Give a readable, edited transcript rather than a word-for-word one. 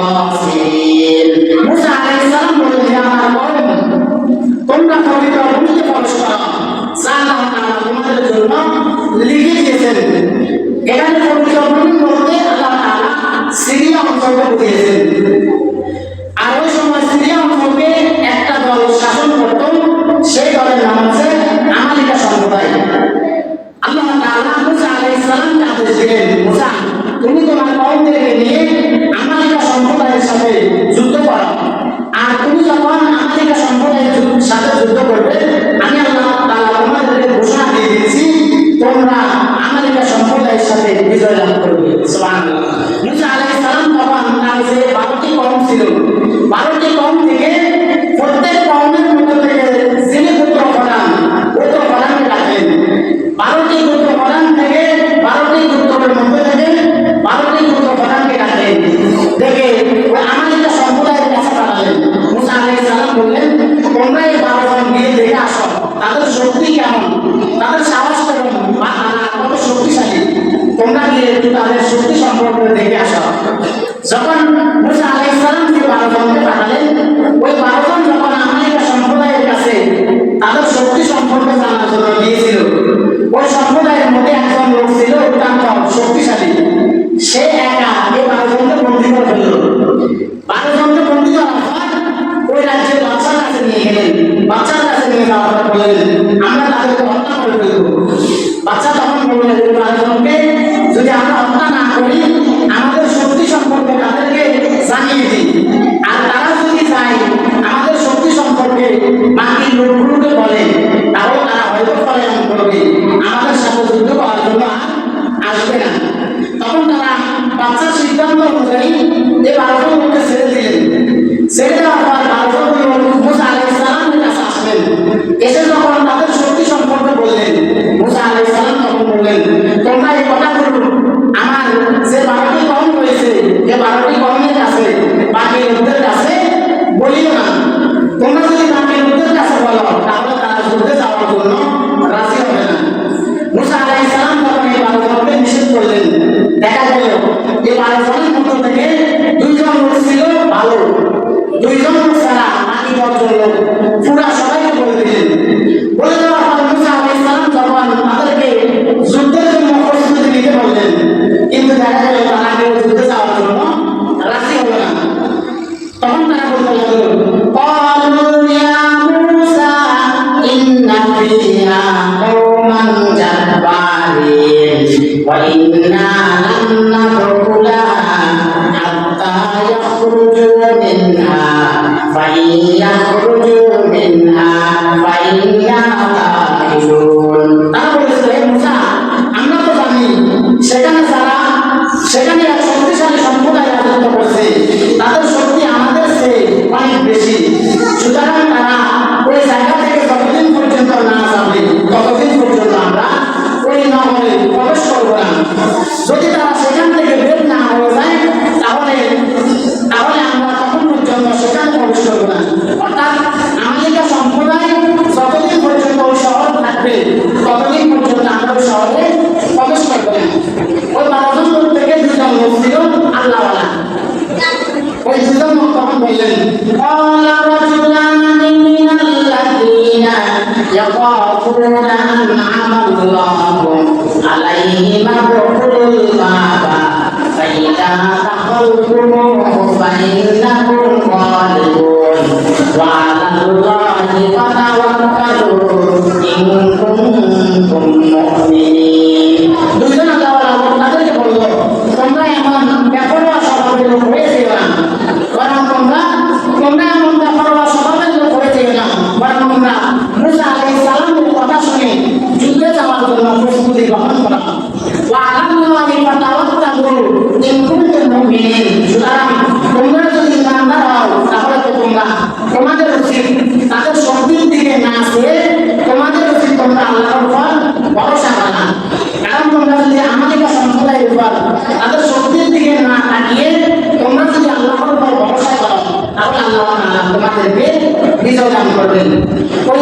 الخاسرين মুসা আলাইহিস সালাম বললেন আমার কওম তোমরা পবিত্র ভূমিতে প্রবেশ করো যা আল্লাহ তাআলা তোমাদের জন্য লিখে দিয়েছেন এখানে পবিত্র ভূমি বলতে আল্লাহ তাআলা সিরিয়া অঞ্চলকে বুঝিয়েছেন আর ওই সময় সিরিয়া অঞ্চলকে একটা দল শাসন করত সেই দলের নাম হচ্ছে আমালিকা সম্প্রদায় আল্লাহ তাআলা মুসা আলাইহিস সালামকে আদেশ দিলেন মুসা তুমি তোমার কওমদেরকে নিয়ে আমালিকা সম্প্রদায়ের সাথে যুদ্ধ করো আর তুমি যখন আমালিকা সম্প্রদায়ের সাথে যুদ্ধ করবে আমি আল্লাহ তাআলা তোমাদেরকে ঘোষণা দিয়ে দিচ্ছি তোমরা আমালিকা সম্প্রদায়ের সাথে বিজয় লাভ করবে সুবহানাল্লাহ মুসা আলাইহিস সালাম তখন তার যে 12টি কওম ছিল 12টি কওম থেকে প্রত্যেক কওমের মধ্যে থেকে যিনি গোত্র প্রধানকে ডাকলেন 12টি গোত্র প্রধান থেকে 12টি গোত্রের মধ্যে থেকে 12টি গোত্র প্রধানকে ডাকলেন দেখে আমালিকা সম্প্রদায়ের কাছে পাঠালেন মুসা আলাইহিস সালাম বললেন তোমরা এই 12 জন গিয়ে দেখে আসো তাদের শক্তি কেমন তাদের সাহস কেমন কত শক্তিশালী তোমরা গিয়ে একটু তাদের শক্তি সম্পর্কে দেখে আসো যখন মুসা আলাইহিস সালাম যে 12 জনকে পাঠালেন ওই 12 জন যখন আমালিকা সম্প্রদায়ের কাছে তাদের শক্তি সম্পর্কে জানার জন্য গিয়েছিল ওই সম্প্রদায়ের মধ্যে একজন লোক ছিল অত্যন্ত শক্তিশালী সে একা এই 12 জনকে বন্দী করে ফেলল 12 জনকে বন্দী করার পর ওই রাজ্যের বাদশার কাছে নিয়ে গেলেন বাদশার কাছে নিয়ে যাওয়ার পর বললেন আমরা তাদেরকে হত্যা করে ফেলব বাদশা তখন বললেন ওই 12 জনকে যদি আমরা হত্যা না করি আমাদের শক্তি সম্পর্কে তাদেরকে জানিয়ে দিই আর তারা যদি চায় আমাদের শক্তি সম্পর্কে বাকি লোকগুলোকে বলে তাহলে তারা হয়তো পলায়ন করবে আমাদের সাথে যুদ্ধ করার জন্য আসবে না তখন তারা বাচ্চার সিদ্ধান্ত অনুযায়ী এই 12 জন লোককে ছেড়ে দিলেন ছেড়ে দেওয়ার পর 12 জন লোক মুসা আলাইহিস সালামের কাছে আসলেন এসে যখন তাদের শক্তি সম্পর্কে বললেন মুসা আলাইহিস সালাম তখন বললেন তোমরা এই কথাগুলো আমার যে 12টি কওম রয়েছে এই 12টি কওমের কাছে বাকি লোকদের কাছে বলিও না তোমরা যদি বাকি লোকদের কাছে বলো তাহলে তারা যুদ্ধে যাওয়ার জন্য রাজি হবে না মুসা আলাইহিস সালাম তখন এই 12 জনকে নিষেধ করলেন দেখা গেল এই 12 জনের মধ্য থেকে 2 জন লোক ছিল ভালো 2 জন লোক ছাড়া বাকি 10 জন লোক পুরা সবাইকে বলে দিলেন বলে দেওয়ার পর মুসা আলাইহিস সালাম যখন তাদেরকে যুদ্ধের জন্য প্রস্তুতি নিতে বললেন কিন্তু দেখা গেল তারা কেউ যুদ্ধে যাওয়ার জন্য রাজি হলো না তখন তারা বলতে লাগলো ক্বালু ইয়া মূসা ইন্না ফিহা কওমান জাব্বারিন ওয়া ইন্না লান নাদখুলাহা হাত্তা ইয়াখরুজু মিনহা ফাইয়াখরুজু মিনহা ফাইন্না দাখিলুন তারা বলেছে হে মূসা আমরা তো জানি সেখানে এক শক্তিশালী সম্প্রদায় রাজত্ব করছে তাদের শক্তি আমাদের চেয়ে অনেক বেশি সুতরাং তারা ওই জায়গা থেকে যতদিন পর্যন্ত না যাবে ততদিন পর্যন্ত আমরা ওই নগরে প্রবেশ করবো না যদি তারা সেখান থেকে বের না হয়ে যায় তাহলে আমরা তখন পর্যন্ত সেখানে প্রবেশ করবো না অর্থাৎ আমালিকা সম্প্রদায় যতদিন পর্যন্ত ওই শহর থাকবে ততদিন পর্যন্ত আমরা ওই শহরে প্রবেশ করবো না ওই 12 জন লোক থেকে 2 জন লোক ছিল আল্লাহওয়ালা ওই 2 জন লোক তখন বললেন ক্বালা রাজুলানি মিনাল্লাযীনা ইয়াখাফুনা আন'আমাল্লাহু আলাইহিম আদখুলুল বাবা ফাইযা দাখালতুমূহু ফাইন্নাকুম গালিবুন ওয়া 'আলাল্লাহি ফাতাওয়াক্কালু ইন কুনতুম মুমিনিন দুজন আল্লাহওয়ালা লোক তাদেরকে বলল তোমরা এমন বেপরোয়া স্বভাবের লোক হয়ে যেও না বরং তোমরা এমন বেপরোয়া স্বভাবের লোক হয়ে যেও না বরং তোমরা মুসা আলাইহিস সালামের কথা শুনে যুদ্ধে যাওয়ার জন্য প্রস্তুতি গ্রহণ করো ওয়া 'আলাল্লাহি ফাতাওয়াক্কালু ইন কুনতুম মুমিনিন সুতরাং তোমরা যদি ইমানদার হও তাহলে তো তোমাদের উচিত তাদের শক্তির দিকে না চেয়ে তোমাদের উচিত তোমরা আল্লাহর উপর ভরসা করা কারণ তোমরা যদি আমালিকা সম্প্রদায়ের উপর তাদের শক্তির দিকে না তাকিয়ে তোমরা যদি আল্লাহর উপর ভরসা করো তাহলে আল্লাহ তাআলা তোমাদেরকে বিজয় দান করবেন ওই